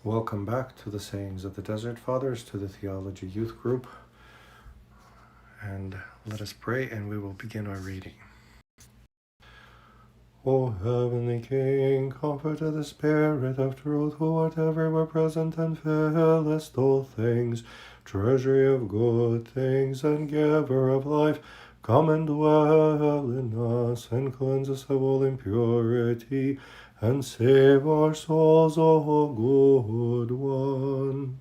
Welcome back to the Sayings of the Desert Fathers, to the Theology Youth Group. And let us pray and we will begin our reading. O heavenly King, comforter the Spirit of truth, who art everywhere present and fillest all things, treasury of good things and giver of life, come and dwell in us and cleanse us of all impurity, and save our souls, O good one.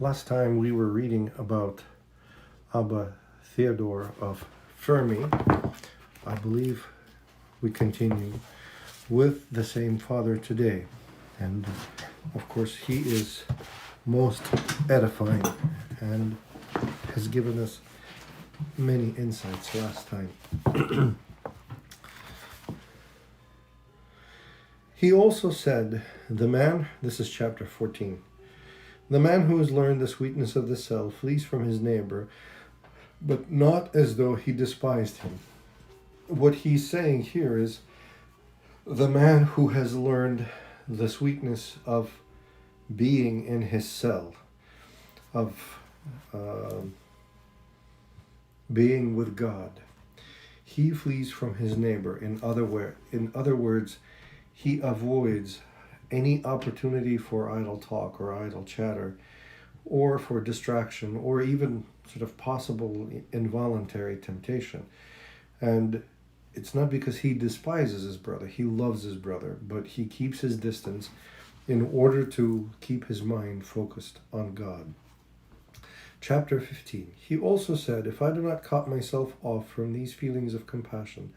Last time we were reading about Abba Theodore of Fermi. I believe we continue with the same father today. And of course, he is most edifying and has given us many insights last time. He also said, this is chapter 14, the man who has learned the sweetness of the self flees from his neighbor, but not as though he despised him. What he's saying here is the man who has learned the sweetness of being in his cell, of being with God, he flees from his neighbor. In other words, he avoids any opportunity for idle talk or idle chatter, or for distraction, or even sort of possible involuntary temptation. And it's not because he despises his brother, he loves his brother, but he keeps his distance in order to keep his mind focused on God. Chapter 15. He also said, if I do not cut myself off from these feelings of compassion,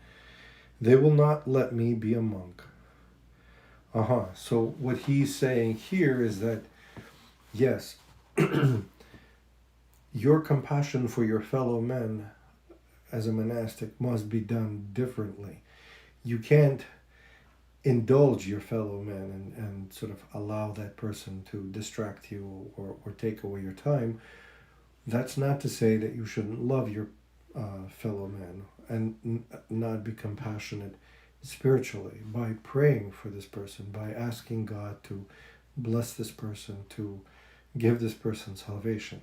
they will not let me be a monk. So what he's saying here is that, yes, your compassion for your fellow men as a monastic must be done differently. You can't indulge your fellow men and sort of allow that person to distract you or take away your time. That's not to say that you shouldn't love your fellow man and not be compassionate spiritually by praying for this person, by asking God to bless this person, to give this person salvation.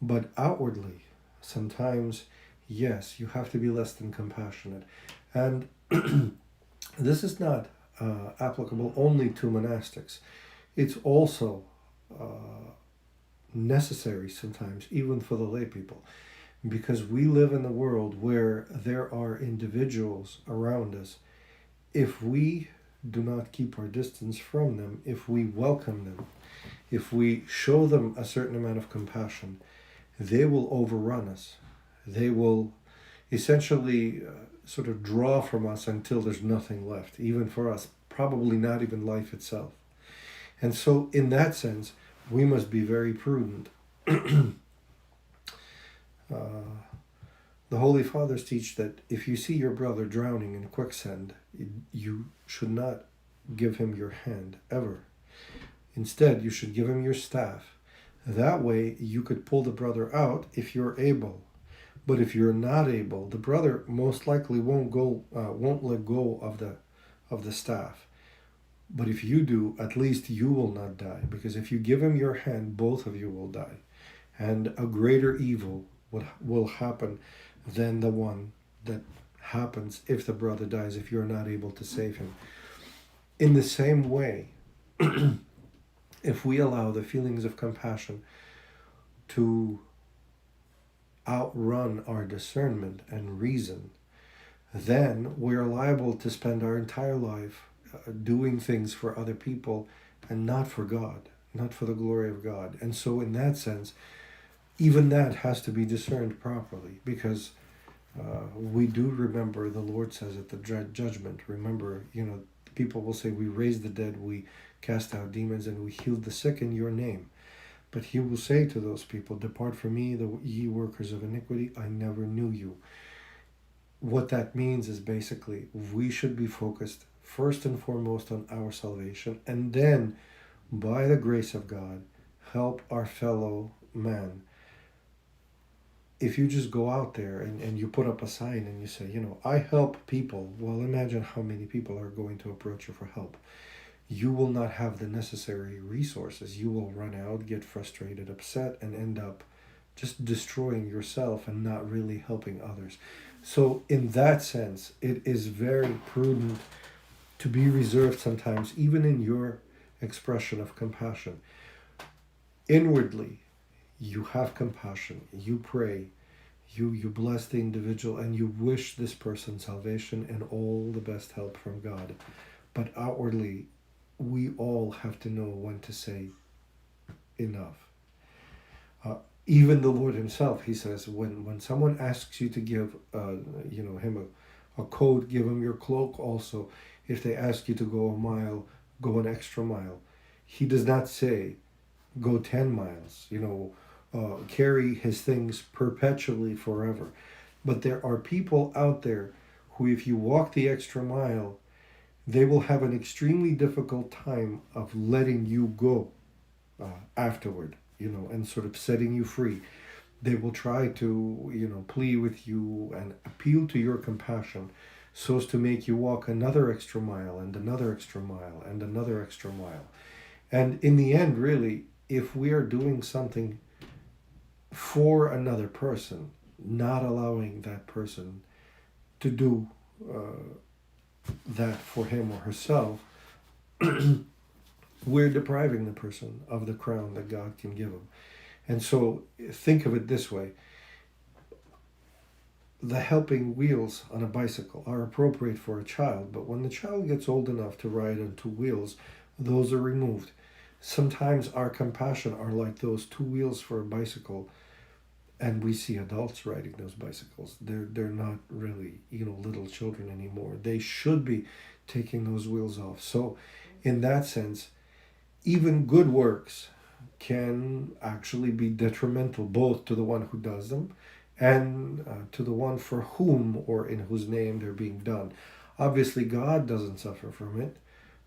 But outwardly, sometimes, yes, you have to be less than compassionate. And this is not applicable only to monastics. It's also necessary sometimes, even for the lay people, because we live in a world where there are individuals around us. If we do not keep our distance from them, if we welcome them, if we show them a certain amount of compassion, they will overrun us. They will essentially sort of draw from us until there's nothing left, even for us, probably not even life itself. And so in that sense, we must be very prudent. The Holy Fathers teach that if you see your brother drowning in quicksand, you should not give him your hand, ever. Instead, you should give him your staff. That way, you could pull the brother out if you're able. But if you're not able, the brother most likely won't let go of the staff. But if you do, at least you will not die. Because if you give him your hand, both of you will die. And a greater evil will happen than the one that happens if the brother dies, if you're not able to save him. In the same way, if we allow the feelings of compassion to outrun our discernment and reason, then we're liable to spend our entire life doing things for other people and not for God, not for the glory of God. And so in that sense, even that has to be discerned properly, because we do remember, the Lord says at the judgment, remember, people will say, we raised the dead, we cast out demons, and we healed the sick in your name. But he will say to those people, depart from me, ye workers of iniquity, I never knew you. What that means is basically we should be focused first and foremost on our salvation, and then, by the grace of God, help our fellow man if you just go out there and you put up a sign and you say, I help people, well, imagine how many people are going to approach you for help. You will not have the necessary resources. You will run out, get frustrated, upset, and end up just destroying yourself and not really helping others. So in that sense, it is very prudent to be reserved sometimes, even in your expression of compassion. Inwardly, you have compassion, you pray, you bless the individual, and you wish this person salvation and all the best help from God. But outwardly, we all have to know when to say enough. Even the Lord himself, he says, when someone asks you to give him a coat, give him your cloak also. If they ask you to go a mile, go an extra mile. He does not say, go 10 miles, carry his things perpetually forever. But there are people out there who, if you walk the extra mile, they will have an extremely difficult time of letting you go afterward, and sort of setting you free. They will try to, plead with you and appeal to your compassion so as to make you walk another extra mile and another extra mile and another extra mile. And in the end, really, if we are doing something for another person, not allowing that person to do that for him or herself, we're depriving the person of the crown that God can give him. And so think of it this way. The helping wheels on a bicycle are appropriate for a child, but when the child gets old enough to ride on two wheels, those are removed. Sometimes our compassion are like those two wheels for a bicycle, and we see adults riding those bicycles. They're not really, little children anymore. They should be taking those wheels off. So in that sense, even good works can actually be detrimental both to the one who does them and to the one for whom or in whose name they're being done. Obviously, God doesn't suffer from it,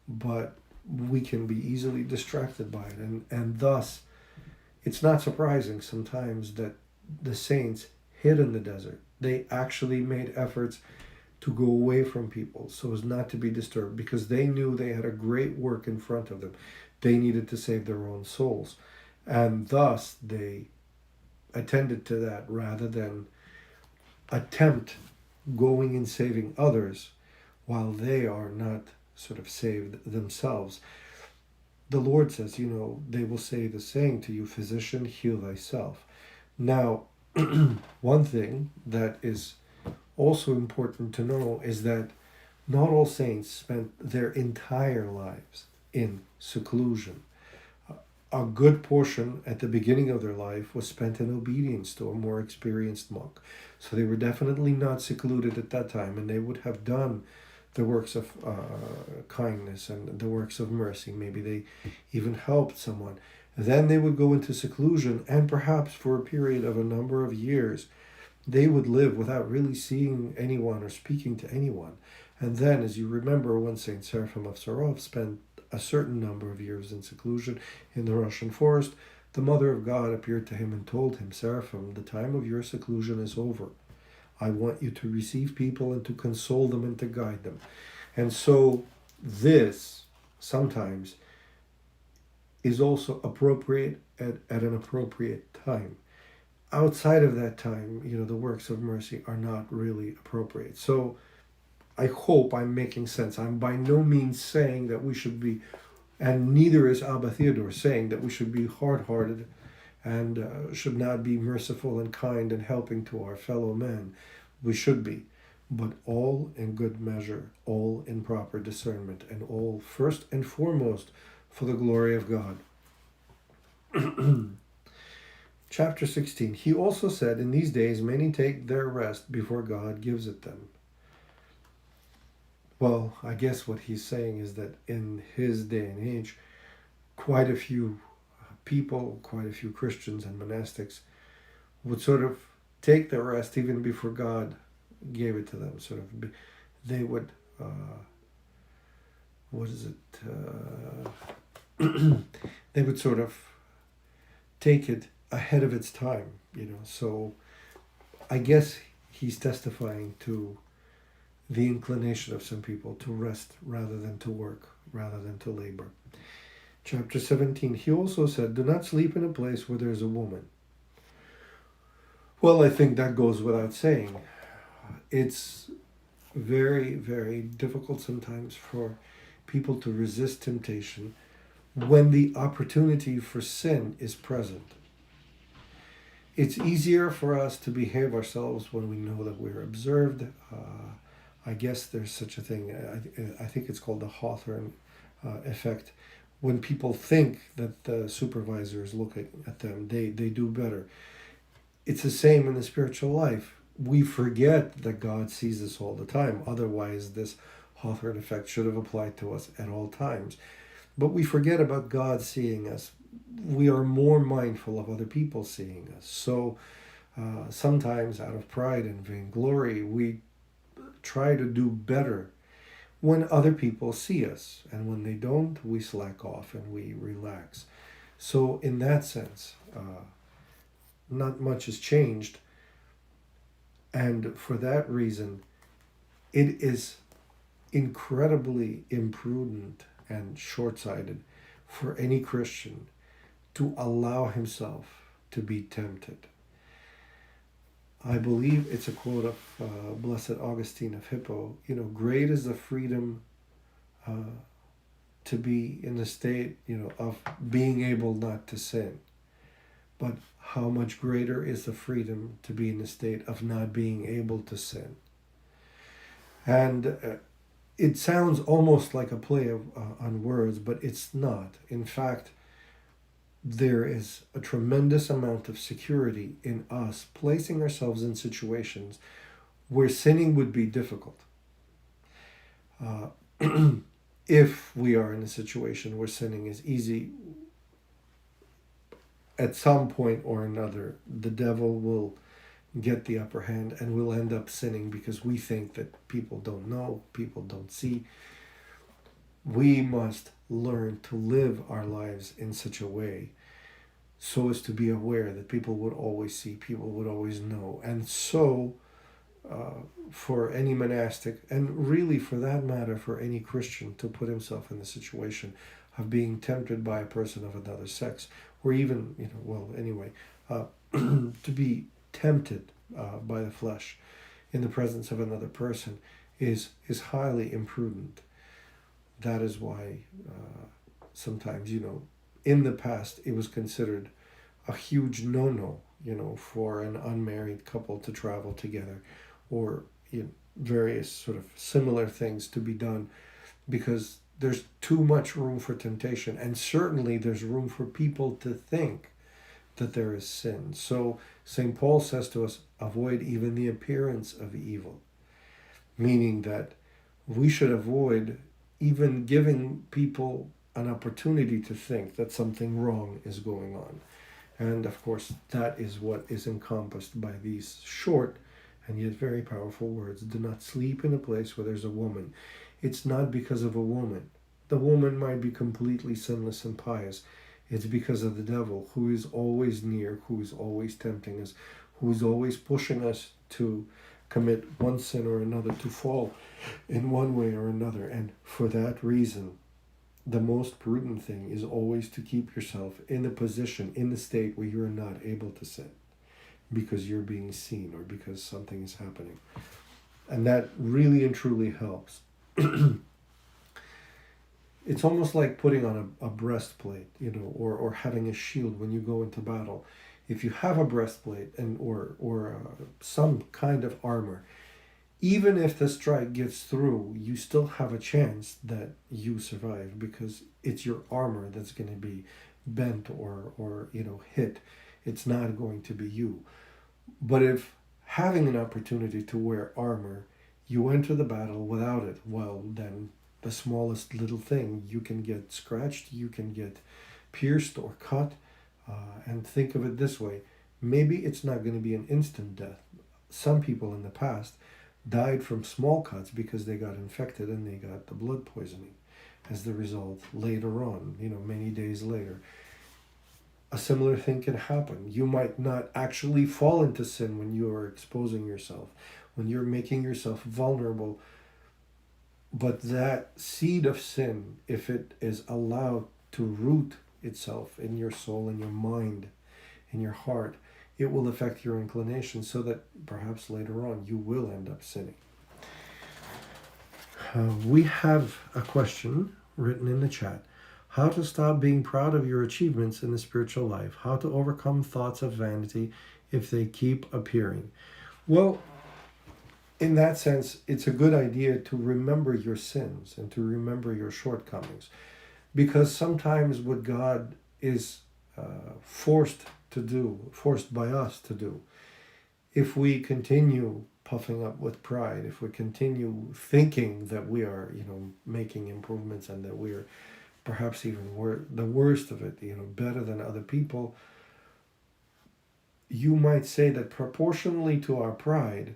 but we can be easily distracted by it. And thus, it's not surprising sometimes that the saints hid in the desert. They actually made efforts to go away from people so as not to be disturbed, because they knew they had a great work in front of them. They needed to save their own souls. And thus, they attended to that rather than attempt going and saving others while they are not sort of saved themselves. The Lord says, they will say the saying to you, physician, heal thyself. Now, one thing that is also important to know is that not all saints spent their entire lives in seclusion. A good portion at the beginning of their life was spent in obedience to a more experienced monk. So they were definitely not secluded at that time, and they would have done the works of kindness and the works of mercy. Maybe they even helped someone. Then they would go into seclusion, and perhaps for a period of a number of years, they would live without really seeing anyone or speaking to anyone. And then, as you remember, when Saint Seraphim of Sarov spent a certain number of years in seclusion in the Russian forest, the Mother of God appeared to him and told him, Seraphim, the time of your seclusion is over. I want you to receive people and to console them and to guide them. And so this sometimes is also appropriate at an appropriate time. Outside of that time, the works of mercy are not really appropriate. So I hope I'm making sense. I'm by no means saying that we should be, and neither is Abba Theodore saying that we should be hard-hearted and should not be merciful and kind and helping to our fellow men. We should be, but all in good measure, all in proper discernment, and all first and foremost for the glory of God. Chapter 16. He also said, in these days many take their rest before God gives it them. Well, I guess what he's saying is that in his day and age, quite a few people, quite a few Christians and monastics would sort of take their rest even before God gave it to them. Sort of, they would, they would sort of take it ahead of its time, So I guess he's testifying to the inclination of some people to rest rather than to work, rather than to labor. Chapter 17, he also said, do not sleep in a place where there's a woman. Well, I think that goes without saying. It's very, very difficult sometimes for people to resist temptation when the opportunity for sin is present. It's easier for us to behave ourselves when we know that we're observed. I guess there's such a thing. I think it's called the Hawthorne Effect. When people think that the supervisor is looking at them, they do better. It's the same in the spiritual life. We forget that God sees us all the time. Otherwise, this Hawthorne Effect should have applied to us at all times. But we forget about God seeing us. We are more mindful of other people seeing us. So sometimes out of pride and vainglory, we try to do better when other people see us. And when they don't, we slack off and we relax. So in that sense, not much has changed. And for that reason, it is incredibly imprudent and short-sighted for any Christian to allow himself to be tempted. I believe it's a quote of Blessed Augustine of Hippo. Great is the freedom to be in the state, of being able not to sin. But how much greater is the freedom to be in the state of not being able to sin? And it sounds almost like a play on words, but it's not. In fact, there is a tremendous amount of security in us placing ourselves in situations where sinning would be difficult. If we are in a situation where sinning is easy, at some point or another, the devil will get the upper hand and we'll end up sinning because we think that people don't know, people don't see. We must learn to live our lives in such a way so as to be aware that people would always see, people would always know. And so for any monastic, and really for that matter for any Christian, to put himself in the situation of being tempted by a person of another sex, or even, to be tempted by the flesh in the presence of another person is highly imprudent. That is why sometimes, in the past it was considered a huge no-no, for an unmarried couple to travel together, or various sort of similar things to be done, because there's too much room for temptation, and certainly there's room for people to think that there is sin. So St. Paul says to us, avoid even the appearance of evil, meaning that we should avoid even giving people an opportunity to think that something wrong is going on. And of course, that is what is encompassed by these short and yet very powerful words. Do not sleep in a place where there's a woman. It's not because of a woman. The woman might be completely sinless and pious. It's because of the devil, who is always near, who is always tempting us, who is always pushing us to commit one sin or another, to fall in one way or another. And for that reason, the most prudent thing is always to keep yourself in a position, in the state where you're not able to sin, because you're being seen or because something is happening. And that really and truly helps. It's almost like putting on a breastplate, or having a shield when you go into battle. If you have a breastplate or some kind of armor, even if the strike gets through, you still have a chance that you survive, because it's your armor that's going to be bent or hit. It's not going to be you. But if having an opportunity to wear armor, you enter the battle without it, well, then the smallest little thing, you can get scratched, you can get pierced or cut. And think of it this way, maybe it's not going to be an instant death. Some people in the past died from small cuts because they got infected and they got the blood poisoning as the result later on, many days later. a similar thing can happen. You might not actually fall into sin when you are exposing yourself, when you're making yourself vulnerable. But that seed of sin, if it is allowed to root itself in your soul, in your mind, in your heart, it will affect your inclination so that perhaps later on you will end up sinning. We have a question written in the chat. How to stop being proud of your achievements in the spiritual life. How to overcome thoughts of vanity if they keep appearing. Well, in that sense, it's a good idea to remember your sins and to remember your shortcomings. Because sometimes what God is forced by us to do, if we continue puffing up with pride, if we continue thinking that we are, making improvements and that we're perhaps even the worst of it, better than other people, you might say that proportionally to our pride,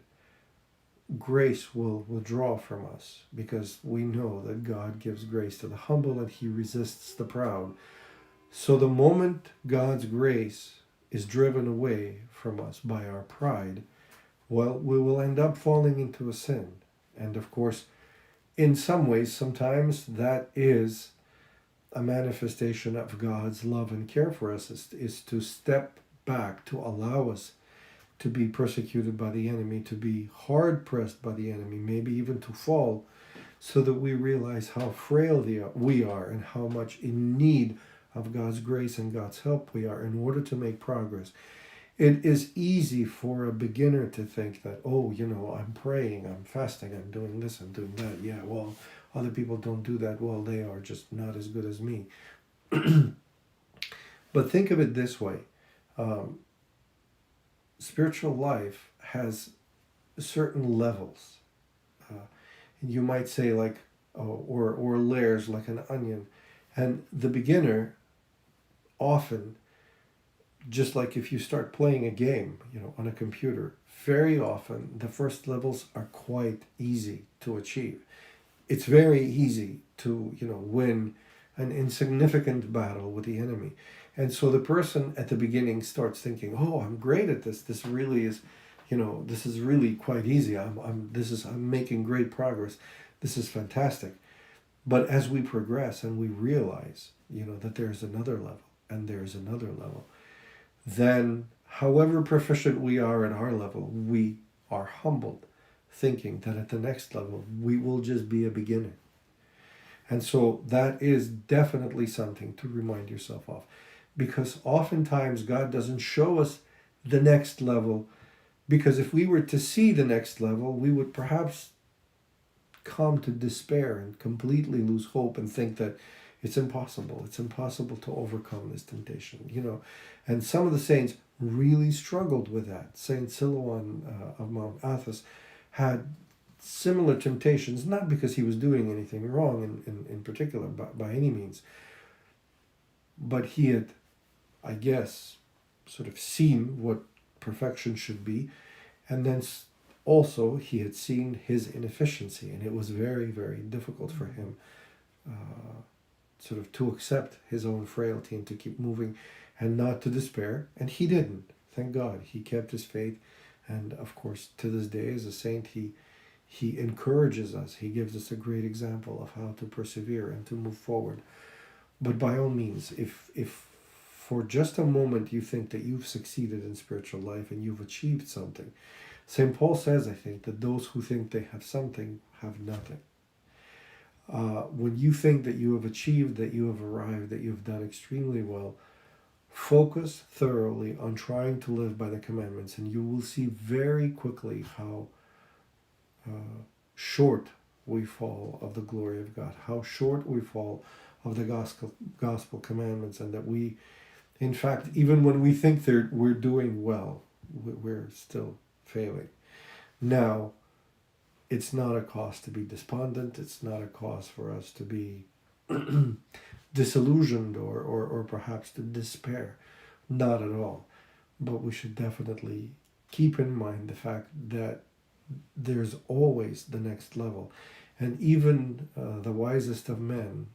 grace will withdraw from us, because we know that God gives grace to the humble and he resists the proud. So the moment God's grace is driven away from us by our pride, well, we will end up falling into a sin. And of course, in some ways, sometimes that is a manifestation of God's love and care for us, is to step back, to allow us to be persecuted by the enemy, to be hard pressed by the enemy, maybe even to fall, so that we realize how frail we are and how much in need of God's grace and God's help we are in order to make progress. It is easy for a beginner to think that, I'm praying, I'm fasting, I'm doing this, I'm doing that. Yeah, well, other people don't do that. Well, they are just not as good as me. But think of it this way. Spiritual life has certain levels. You might say or layers like an onion. And the beginner often, just like if you start playing a game, on a computer, very often the first levels are quite easy to achieve. It's very easy to, win an insignificant battle with the enemy. And so the person at the beginning starts thinking, oh, I'm great at this. This really is, this is really quite easy. I'm making great progress. This is fantastic. But as we progress and we realize, that there's another level and there's another level, then however proficient we are at our level, we are humbled, thinking that at the next level, we will just be a beginner. And so that is definitely something to remind yourself of. Because oftentimes God doesn't show us the next level, because if we were to see the next level, we would perhaps come to despair and completely lose hope and think that it's impossible to overcome this temptation, And some of the saints really struggled with that. Saint Silan of Mount Athis had similar temptations, not because he was doing anything wrong in particular, by any means, but he had, I guess, sort of seen what perfection should be, and then also he had seen his inefficiency, and it was very, very difficult for him sort of to accept his own frailty and to keep moving and not to despair. And he didn't. Thank God. He kept his faith. And of course, to this day, as a saint, he encourages us. He gives us a great example of how to persevere and to move forward. But by all means, if for just a moment you think that you've succeeded in spiritual life and you've achieved something, St. Paul says, I think, that those who think they have something have nothing. When you think that you have achieved, that you have arrived, that you have done extremely well, focus thoroughly on trying to live by the commandments, and you will see very quickly how short we fall of the glory of God, how short we fall of the gospel commandments, and that we, in fact, even when we think we're doing well, we're still failing. Now, it's not a cause to be despondent. It's not a cause for us to be disillusioned or perhaps to despair. Not at all. But we should definitely keep in mind the fact that there's always the next level. And even the wisest of men,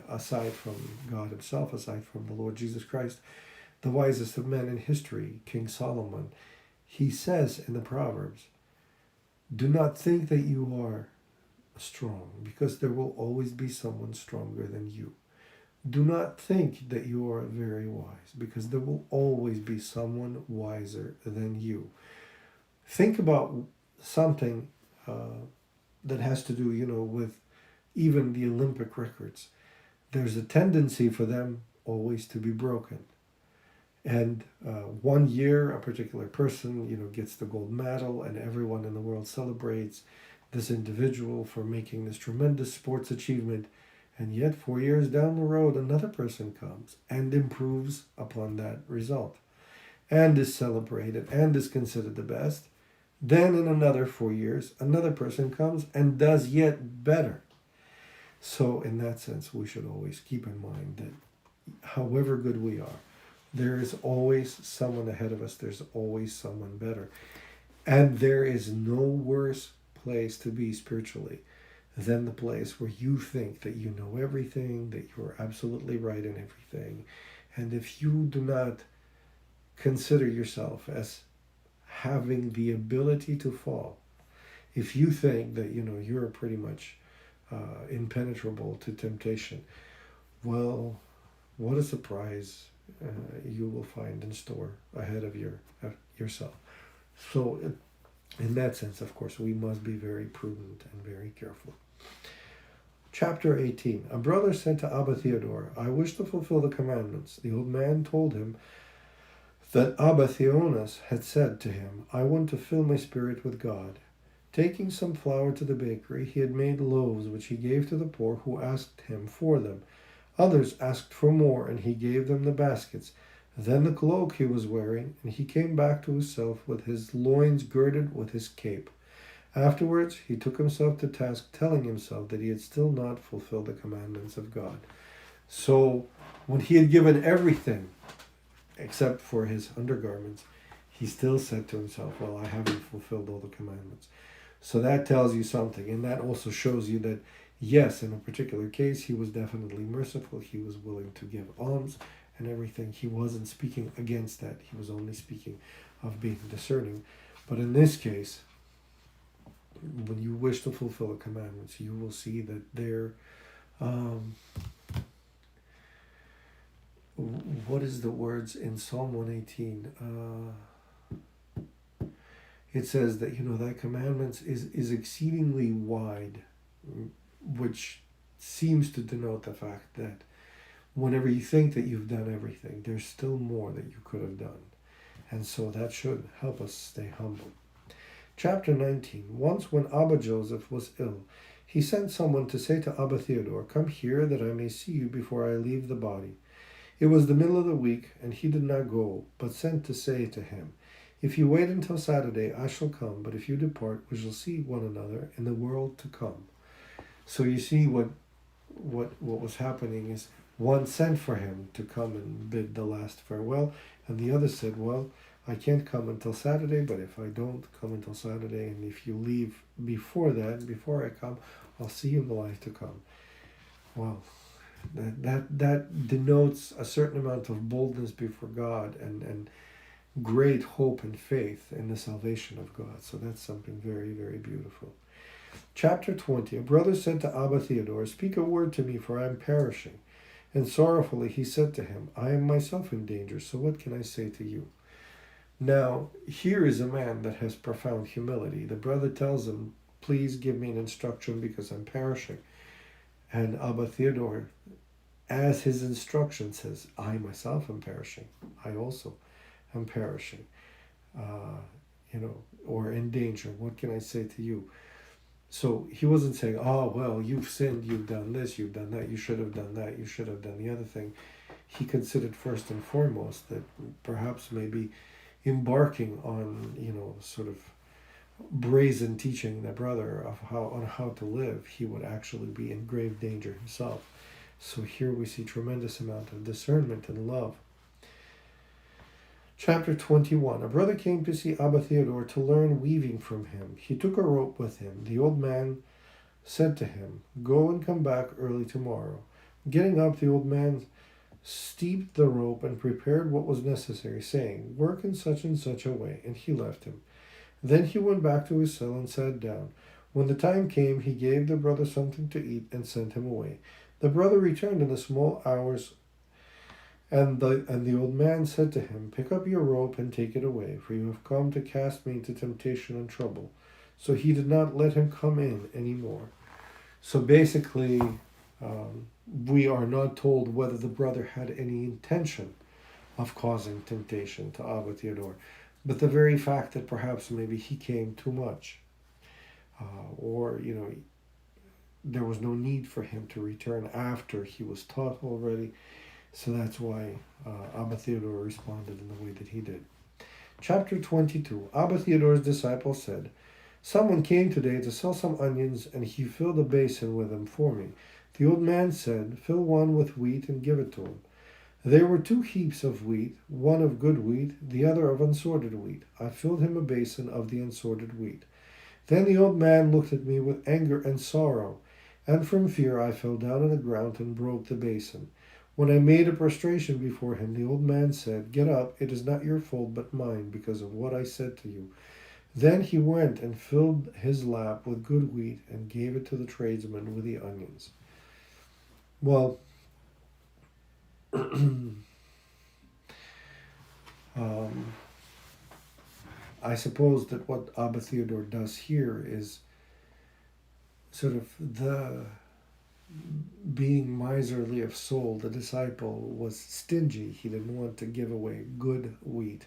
aside from God himself, aside from the Lord Jesus Christ, the wisest of men in history, King Solomon, he says in the Proverbs, do not think that you are strong, because there will always be someone stronger than you. Do not think that you are very wise, because there will always be someone wiser than you. Think about something that has to do, with even the Olympic records. There's a tendency for them always to be broken. And one year, a particular person, gets the gold medal, and everyone in the world celebrates this individual for making this tremendous sports achievement. And yet, 4 years down the road, another person comes and improves upon that result, and is celebrated, and is considered the best. Then in another 4 years, another person comes and does yet better. So in that sense, we should always keep in mind that however good we are, there is always someone ahead of us. There's always someone better. And there is no worse place to be spiritually than the place where you think that you know everything, that you're absolutely right in everything. And if you do not consider yourself as having the ability to fall, if you think that, you're pretty much impenetrable to temptation, well, what a surprise you will find in store ahead of yourself. So in that sense, of course, we must be very prudent and very careful. Chapter 18. A brother said to Abba Theodore, I wish to fulfill the commandments. The old man told him that Abba Theonas had said to him, I want to fill my spirit with God. Taking some flour to the bakery, he had made loaves, which he gave to the poor who asked him for them. Others asked for more, and he gave them the baskets, then the cloak he was wearing, and he came back to himself with his loins girded with his cape. Afterwards he took himself to task, telling himself that he had still not fulfilled the commandments of God. So when he had given everything, except for his undergarments, he still said to himself, well, I haven't fulfilled all the commandments. So that tells you something, and that also shows you that, yes, in a particular case, he was definitely merciful. He was willing to give alms and everything. He wasn't speaking against that. He was only speaking of being discerning. But in this case, when you wish to fulfill the commandments, you will see that they're, what is the words in Psalm 118? It says that, that commandments is exceedingly wide, which seems to denote the fact that whenever you think that you've done everything, there's still more that you could have done. And so that should help us stay humble. Chapter 19. Once when Abba Joseph was ill, he sent someone to say to Abba Theodore, come here that I may see you before I leave the body. It was the middle of the week, and he did not go, but sent to say to him, if you wait until Saturday, I shall come, but if you depart, we shall see one another in the world to come. So you see what was happening is one sent for him to come and bid the last farewell, and the other said, well, I can't come until Saturday, but if I don't come until Saturday, and if you leave before that, before I come, I'll see you in the life to come. Well, that denotes a certain amount of boldness before God and great hope and faith in the salvation of God. So that's something very, very beautiful. Chapter 20. A brother said to Abba Theodore, speak a word to me, for I am perishing. And sorrowfully he said to him, I am myself in danger, so what can I say to you? Now, here is a man that has profound humility. The brother tells him, please give me an instruction because I'm perishing. And Abba Theodore, as his instruction says, I myself am perishing. I also am perishing, or in danger. What can I say to you? So he wasn't saying, oh, well, you've sinned, you've done this, you've done that, you should have done that, you should have done the other thing. He considered first and foremost that perhaps maybe embarking on, sort of brazen teaching the brother of how to live, he would actually be in grave danger himself. So here we see tremendous amount of discernment and love. Chapter 21. A brother came to see Abba Theodore to learn weaving from him. He took a rope with him. The old man said to him, go and come back early tomorrow. Getting up, the old man steeped the rope, and prepared what was necessary, saying, "Work in such and such a way." And he left him. Then he went back to his cell and sat down. When the time came, he gave the brother something to eat and sent him away. The brother returned in the small hours, and the old man said to him, "Pick up your rope and take it away, for you have come to cast me into temptation and trouble." So he did not let him come in any more. So basically, we are not told whether the brother had any intention of causing temptation to Abba Theodore, but the very fact that perhaps maybe he came too much, or there was no need for him to return after he was taught already. So that's why Abba Theodore responded in the way that he did. Chapter 22. Abba Theodore's disciple said, "Someone came today to sell some onions, and he filled a basin with them for me." The old man said, "Fill one with wheat and give it to him." There were 2 heaps of wheat, one of good wheat, the other of unsorted wheat. I filled him a basin of the unsorted wheat. Then the old man looked at me with anger and sorrow, and from fear I fell down on the ground and broke the basin. When I made a prostration before him, the old man said, "Get up, it is not your fault but mine, because of what I said to you." Then he went and filled his lap with good wheat and gave it to the tradesman with the onions. Well, I suppose that what Abba Theodore does here is sort of the being miserly of soul. The disciple was stingy. He didn't want to give away good wheat.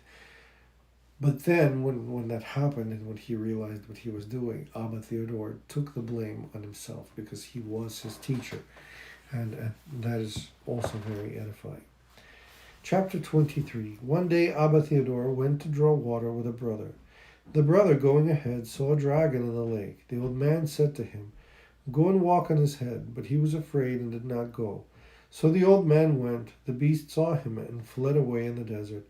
But then when that happened and when he realized what he was doing, Abba Theodore took the blame on himself because he was his teacher. And that is also very edifying. Chapter 23. One day Abba Theodore went to draw water with a brother. The brother, going ahead, saw a dragon in the lake. The old man said to him, "Go and walk on his head." But he was afraid and did not go. So the old man went. The beast saw him and fled away in the desert,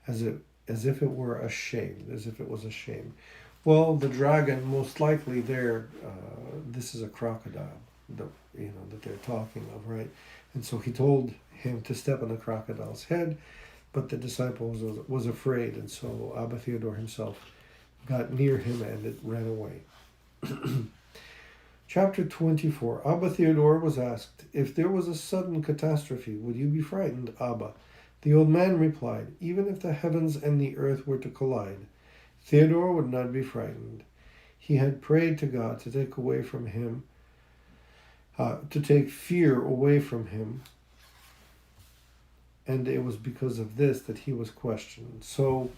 as if it were ashamed, as if it was ashamed. Well, the dragon, most likely there, this is a crocodile that they're talking of, right? And so he told him to step on the crocodile's head, but the disciple was afraid, and so Abba Theodore himself got near him and it ran away. Chapter 24. Abba Theodore was asked, "If there was a sudden catastrophe, would you be frightened, Abba?" The old man replied, "Even if the heavens and the earth were to collide, Theodore would not be frightened." He had prayed to God to take away from him, to take fear away from him, and it was because of this that he was questioned. So,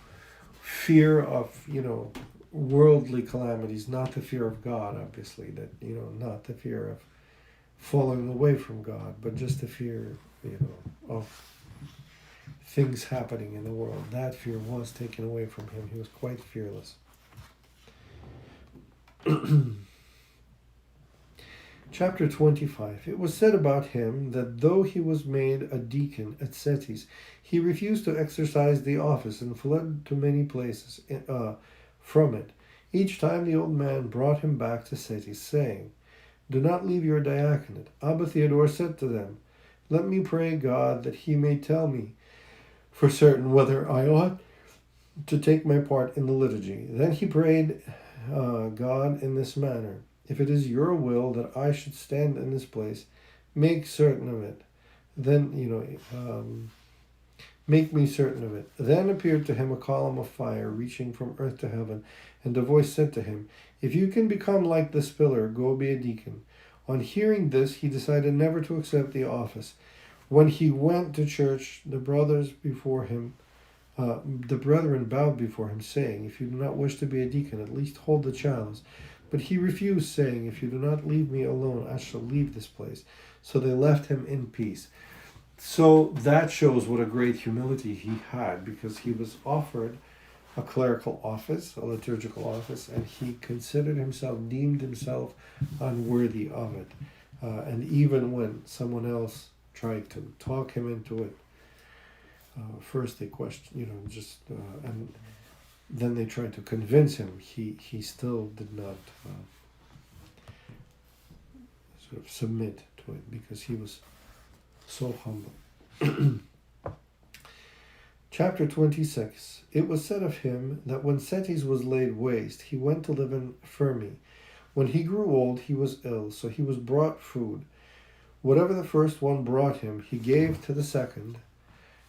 fear of worldly calamities, not the fear of God, obviously, that not the fear of falling away from God, but just the fear of things happening in the world. That fear was taken away from him. He was quite fearless. Chapter 25. It was said about him that though he was made a deacon at Setis, he refused to exercise the office and fled to many places from it. Each time the old man brought him back to Setis, saying, "Do not leave your diaconate." Abba Theodore said to them, "Let me pray God that he may tell me for certain whether I ought to take my part in the liturgy." Then he prayed God in this manner, "If it is your will that I should stand in this place, make certain of it. Then, make me certain of it." Then appeared to him a column of fire reaching from earth to heaven, and a voice said to him, "If you can become like this pillar, go be a deacon." On hearing this, he decided never to accept the office. When he went to church, the brethren bowed before him, saying, "If you do not wish to be a deacon, at least hold the chalice." But he refused, saying, "If you do not leave me alone, I shall leave this place." So they left him in peace. So that shows what a great humility he had, because he was offered a clerical office, a liturgical office, and he deemed himself unworthy of it. And even when someone else tried to talk him into it, first they questioned, and then they tried to convince him. He still did not sort of submit to it, because he was so humble. Chapter 26. It was said of him that when Cetes was laid waste, he went to live in Fermi. When he grew old, he was ill, so he was brought food. Whatever the first one brought him, he gave to the second,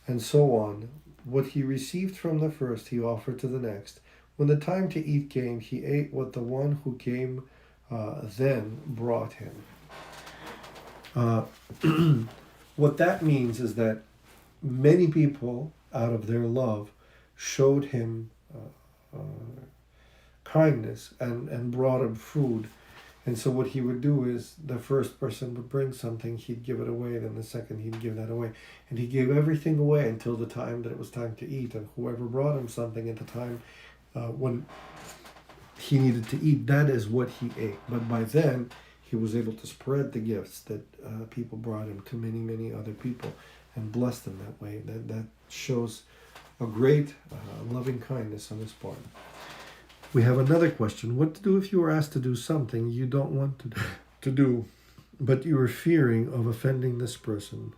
and so on. What he received from the first, he offered to the next. When the time to eat came, he ate what the one who came then brought him. What that means is that many people, out of their love, showed him kindness and brought him food. And so what he would do is the first person would bring something, he'd give it away, then the second he'd give that away. And he gave everything away until the time that it was time to eat. And whoever brought him something at the time when he needed to eat, that is what he ate. But by then, he was able to spread the gifts that people brought him to many, many other people and bless them that way. That shows a great loving kindness on his part. We have another question. What to do if you are asked to do something you don't want to do, but you are fearing of offending this person?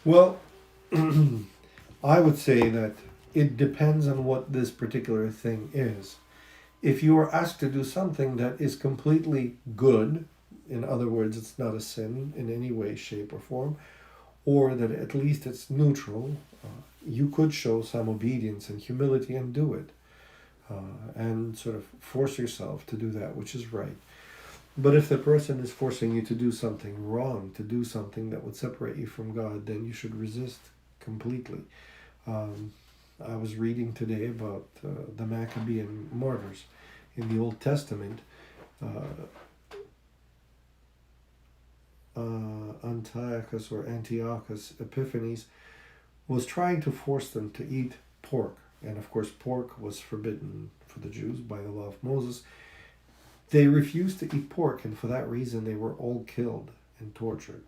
Well, I would say that it depends on what this particular thing is. If you are asked to do something that is completely good, in other words, it's not a sin in any way, shape, or form, or that at least it's neutral, you could show some obedience and humility and do it. And sort of force yourself to do that which is right. But if the person is forcing you to do something wrong, to do something that would separate you from God, then you should resist completely. I was reading today about the Maccabean martyrs in the Old Testament. Antiochus Epiphanes was trying to force them to eat pork. And of course, pork was forbidden for the Jews by the law of Moses. They refused to eat pork, and for that reason they were all killed and tortured.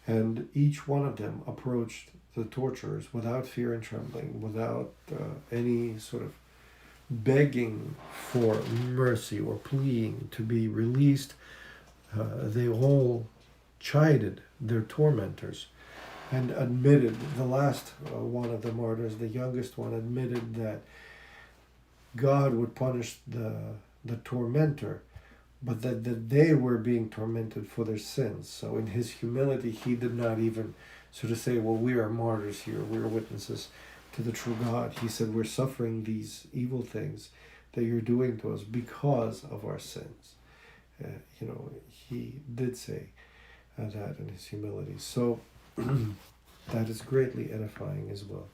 And each one of them approached the torturers without fear and trembling, without any sort of begging for mercy or pleading to be released. They all chided their tormentors and admitted, the last one of the martyrs, the youngest one, admitted that God would punish the tormentor, but that they were being tormented for their sins. So in his humility, he did not even sort of say, well, we are martyrs here, we're witnesses to the true God. He said, we're suffering these evil things that you're doing to us because of our sins. He did say that in his humility. So that is greatly edifying as well.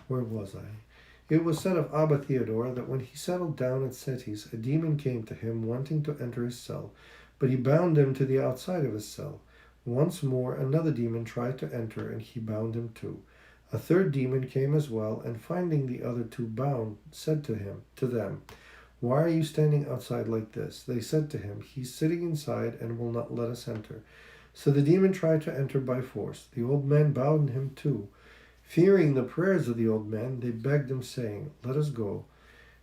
Where was I? It was said of Abba Theodore that when he settled down at Cetes, a demon came to him wanting to enter his cell, but he bound him to the outside of his cell. Once more another demon tried to enter, and he bound him too. A third demon came as well, and finding the other two bound, said to them, "Why are you standing outside like this?" They said to him, "He's sitting inside and will not let us enter." So the demon tried to enter by force. The old man bound him too. Fearing the prayers of the old man, they begged him, saying, "Let us go."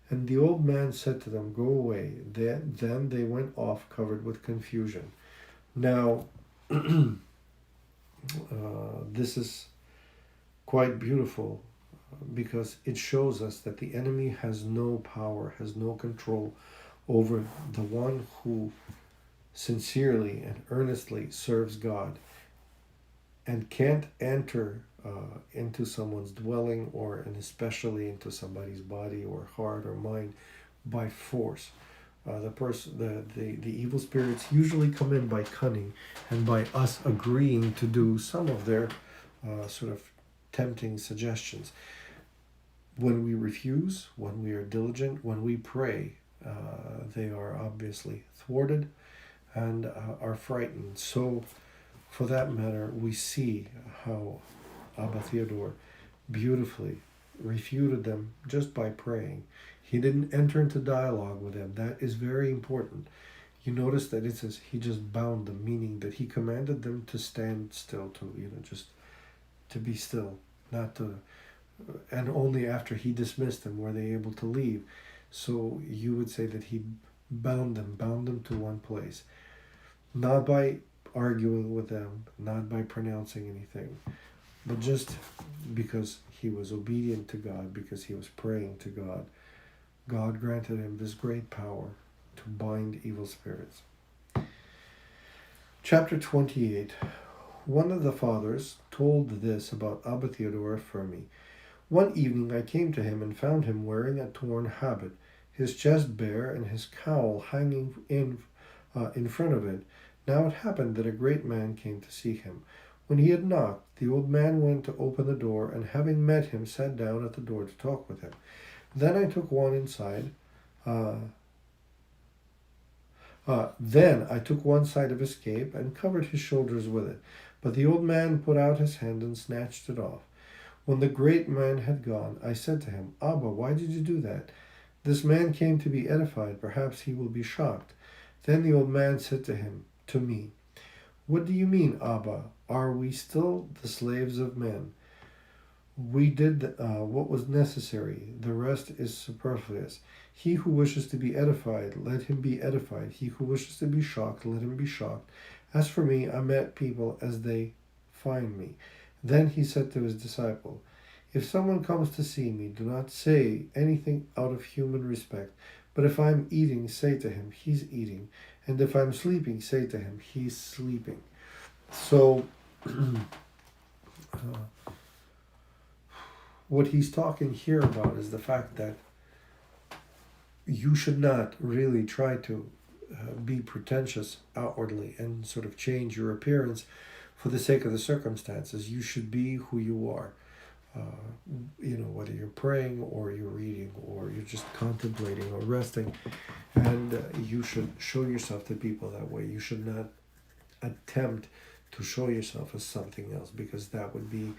And the old man said to them, "Go away." Then they went off covered with confusion. Now, this is quite beautiful because it shows us that the enemy has no power, has no control over the one who sincerely and earnestly serves God and can't enter into someone's dwelling and especially into somebody's body or heart or mind by force. The evil spirits usually come in by cunning and by us agreeing to do some of their sort of tempting suggestions. When we refuse, when we are diligent, when we pray, they are obviously thwarted and are frightened. So, for that matter, we see how Abba Theodore beautifully refuted them just by praying. He didn't enter into dialogue with them. That is very important. You notice that it says he just bound them, meaning that he commanded them to stand still, just to be still, not to and only after he dismissed them were they able to leave. So you would say that he bound them to one place, not by arguing with them, not by pronouncing anything, but just because he was obedient to God, because he was praying to God. God granted him this great power to bind evil spirits. Chapter 28. One of the fathers told this about Abba Theodore of Fermi. One evening I came to him and found him wearing a torn habit, his chest bare and his cowl hanging in front of it. Now it happened that a great man came to see him. When he had knocked, the old man went to open the door, and having met him, sat down at the door to talk with him. Then I took one side of his cape and covered his shoulders with it. But the old man put out his hand and snatched it off. When the great man had gone, I said to him, Abba, why did you do that? This man came to be edified. Perhaps he will be shocked. Then the old man said to me, what do you mean, Abba? Are we still the slaves of men? We did what was necessary. The rest is superfluous. He who wishes to be edified, let him be edified. He who wishes to be shocked, let him be shocked. As for me, I met people as they find me. Then he said to his disciple, if someone comes to see me, do not say anything out of human respect. But if I'm eating, say to him, he's eating. And if I'm sleeping, say to him, he's sleeping. So, what he's talking here about is the fact that you should not really try to be pretentious outwardly and sort of change your appearance for the sake of the circumstances. You should be who you are. Whether you're praying or you're reading or you're just contemplating or resting, and you should show yourself to people that way. You should not attempt to show yourself as something else, because that would be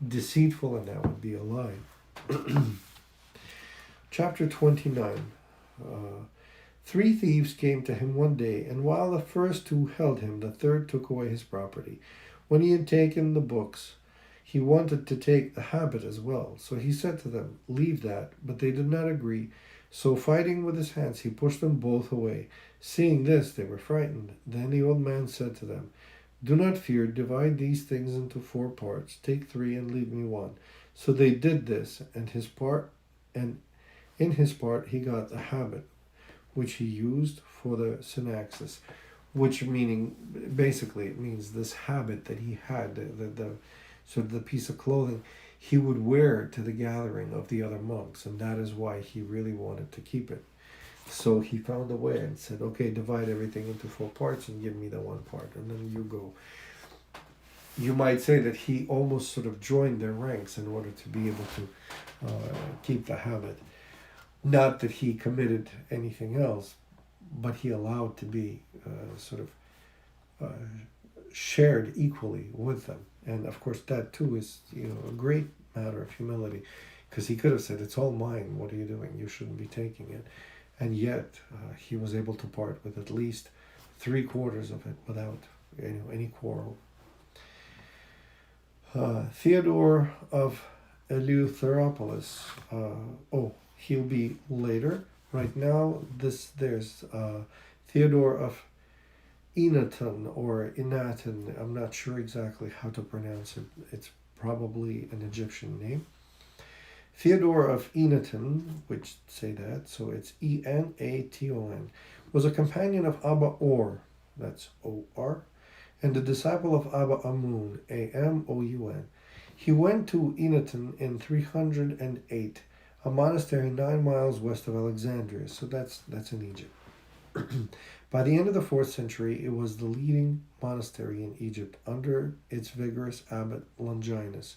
deceitful and that would be a lie. Chapter 29. 3 thieves came to him one day, and while the first 2 held him, the third took away his property. When he had taken the books, he wanted to take the habit as well. So he said to them, leave that. But they did not agree. So fighting with his hands, he pushed them both away. Seeing this, they were frightened. Then the old man said to them, do not fear. Divide these things into 4 parts. Take 3 and leave me 1. So they did this, and in his part he got the habit, which he used for the synaxis, which basically it means this habit that he had, the piece of clothing he would wear to the gathering of the other monks, and that is why he really wanted to keep it. So he found a way and said, okay, divide everything into 4 parts and give me the 1 part, and then you go. You might say that he almost sort of joined their ranks in order to be able to keep the habit. Not that he committed anything else, but he allowed to be shared equally with them. And of course that too is a great matter of humility, because he could have said, it's all mine, what are you doing, you shouldn't be taking it. And yet he was able to part with at least 3/4 of it without any quarrel. Theodore of Eleutheropolis, he'll be later. Right now there's Theodore of Enaton or Inaton. I'm not sure exactly how to pronounce it. It's probably an Egyptian name. Theodore of Enaton, which say that, so it's Enaton, was a companion of Abba Or, that's O-R, and a disciple of Abba Amun, A-M-O-U-N. He went to Enaton in 308, a monastery 9 miles west of Alexandria, so that's in Egypt. By the end of the 4th century, it was the leading monastery in Egypt under its vigorous abbot Longinus.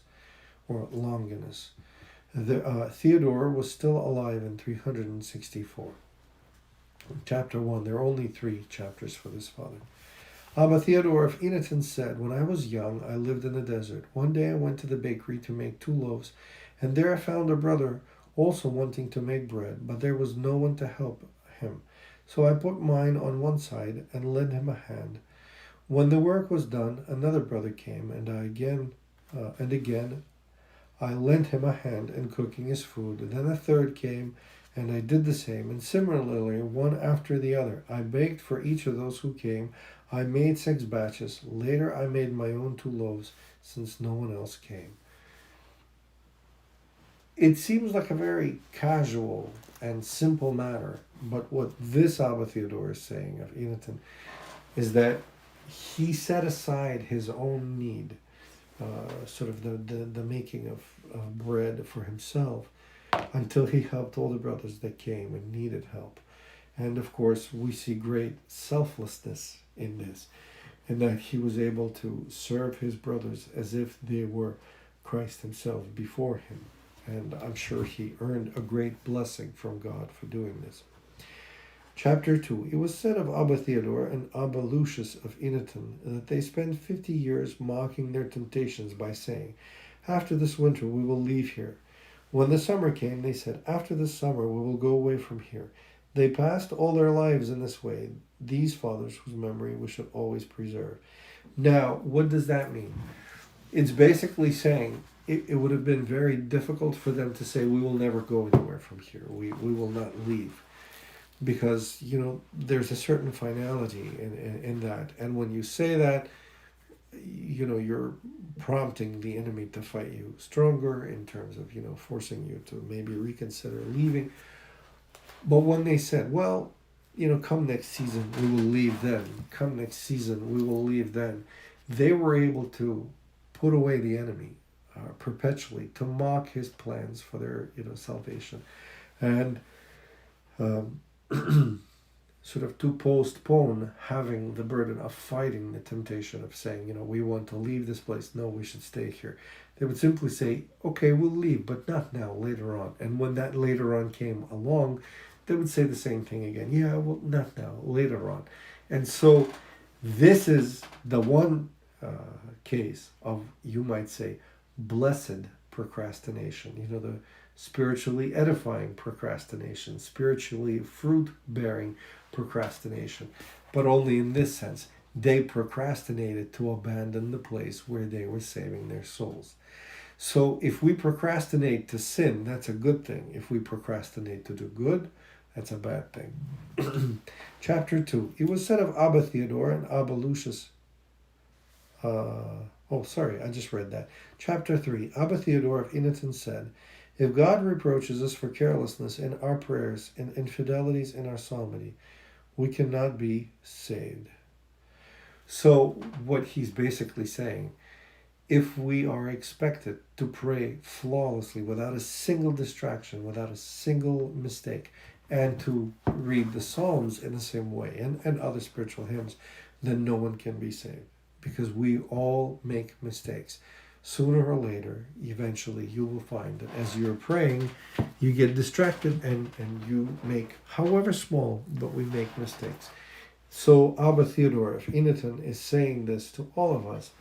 Theodore was still alive in 364. Chapter 1. There are only 3 chapters for this father. Abba Theodore of Enaton said, when I was young, I lived in the desert. One day I went to the bakery to make 2 loaves, and there I found a brother also wanting to make bread, but there was no one to help him. So I put mine on one side and lent him a hand. When the work was done, another brother came, and again I lent him a hand in cooking his food. Then a third came, and I did the same, and similarly, one after the other. I baked for each of those who came. I made 6 batches. Later, I made my own 2 loaves, since no one else came. It seems like a very casual and simple matter, but what this Abba Theodore is saying of Eneton is that he set aside his own need, sort of the making of bread for himself, until he helped all the brothers that came and needed help. And of course, we see great selflessness in this, and that he was able to serve his brothers as if they were Christ himself before him. And I'm sure he earned a great blessing from God for doing this. Chapter 2. It was said of Abba Theodore and Abba Lucius of Eneton that they spent 50 years mocking their temptations by saying, "After this winter we will leave here." When the summer came, they said, "After this summer we will go away from here." They passed all their lives in this way, these fathers whose memory we should always preserve. Now, what does that mean? It's basically saying it would have been very difficult for them to say, "We will never go anywhere from here. We will not leave." Because, there's a certain finality in that. And when you say that, you're prompting the enemy to fight you stronger in terms of, forcing you to maybe reconsider leaving. But when they said, well, come next season, we will leave then. Come next season, we will leave then. They were able to put away the enemy perpetually, to mock his plans for their, salvation. And sort of to postpone having the burden of fighting the temptation of saying, we want to leave this place. No, we should stay here. They would simply say, okay, we'll leave, but not now, later on. And when that later on came along, they would say the same thing again. Yeah, well, not now, later on. And so this is the one case of, you might say, blessed procrastination. The spiritually edifying procrastination, spiritually fruit-bearing procrastination. But only in this sense. They procrastinated to abandon the place where they were saving their souls. So if we procrastinate to sin, that's a good thing. If we procrastinate to do good, that's a bad thing. Chapter 2. It was said of Abba Theodore and Abba Lucius. I just read that. Chapter 3. Abba Theodore of Eneton said, "If God reproaches us for carelessness in our prayers and infidelities in our psalmody, we cannot be saved." So what he's basically saying, if we are expected to pray flawlessly without a single distraction, without a single mistake, and to read the Psalms in the same way and other spiritual hymns, then no one can be saved. Because we all make mistakes. Sooner or later, eventually, you will find that as you're praying, you get distracted and you make, however small, but we make mistakes. So Abba Theodore of Eneton is saying this to all of us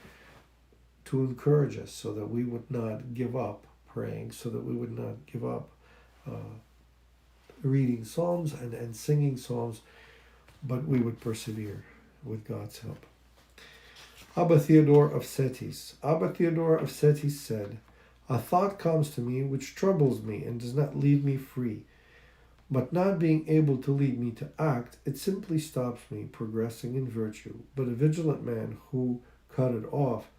to encourage us so that we would not give up praying, so that we would not give up reading Psalms and singing Psalms, but we would persevere with God's help. Abba Theodore of Setis. Abba Theodore of Setis said, "A thought comes to me which troubles me and does not leave me free. But not being able to lead me to act, it simply stops me progressing in virtue. But a vigilant man who cut it off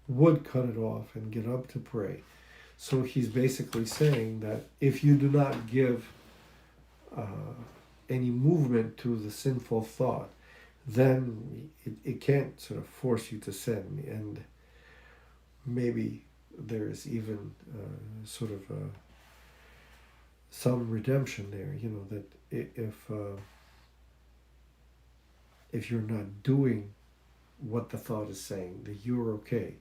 would cut it off and get up to pray." So he's basically saying that if you do not give any movement to the sinful thought, then it can't sort of force you to sin. And maybe there's even sort of some redemption there, that if you're not doing what the thought is saying, that you're okay.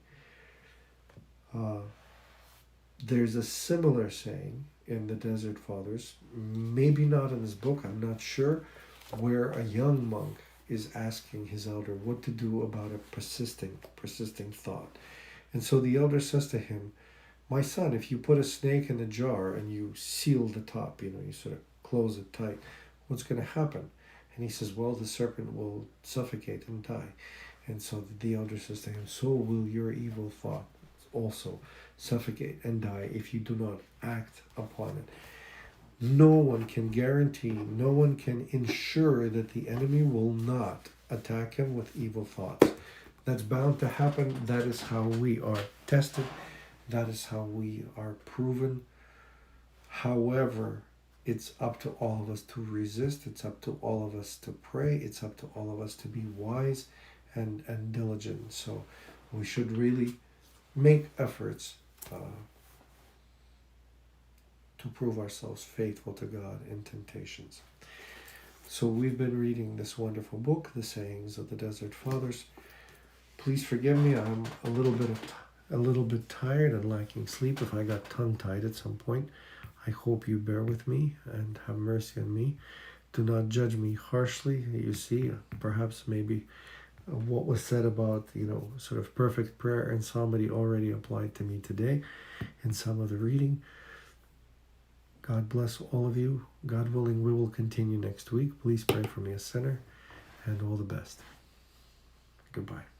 There's a similar saying in the Desert Fathers, maybe not in this book, I'm not sure, where a young monk is asking his elder what to do about a persisting thought. And so the elder says to him, "My son, if you put a snake in a jar and you seal the top, you sort of close it tight, what's going to happen?" And he says, "Well, the serpent will suffocate and die." And so the elder says to him, "So will your evil thought also suffocate and die if you do not act upon it. No one can guarantee, no one can ensure that the enemy will not attack him with evil thoughts. That's bound to happen. That is how we are tested. That is how we are proven. However, it's up to all of us to resist. It's up to all of us to pray. It's up to all of us to be wise and diligent. So we should really make efforts to prove ourselves faithful to God in temptations. So we've been reading this wonderful book, The Sayings of the Desert Fathers. Please forgive me. I'm a little bit tired and lacking sleep. If I got tongue-tied at some point, I hope you bear with me and have mercy on me. Do not judge me harshly. You see, perhaps maybe what was said about, sort of perfect prayer and somebody already applied to me today in some of the reading. God bless all of you. God willing, we will continue next week. Please pray for me, a sinner, and all the best. Goodbye.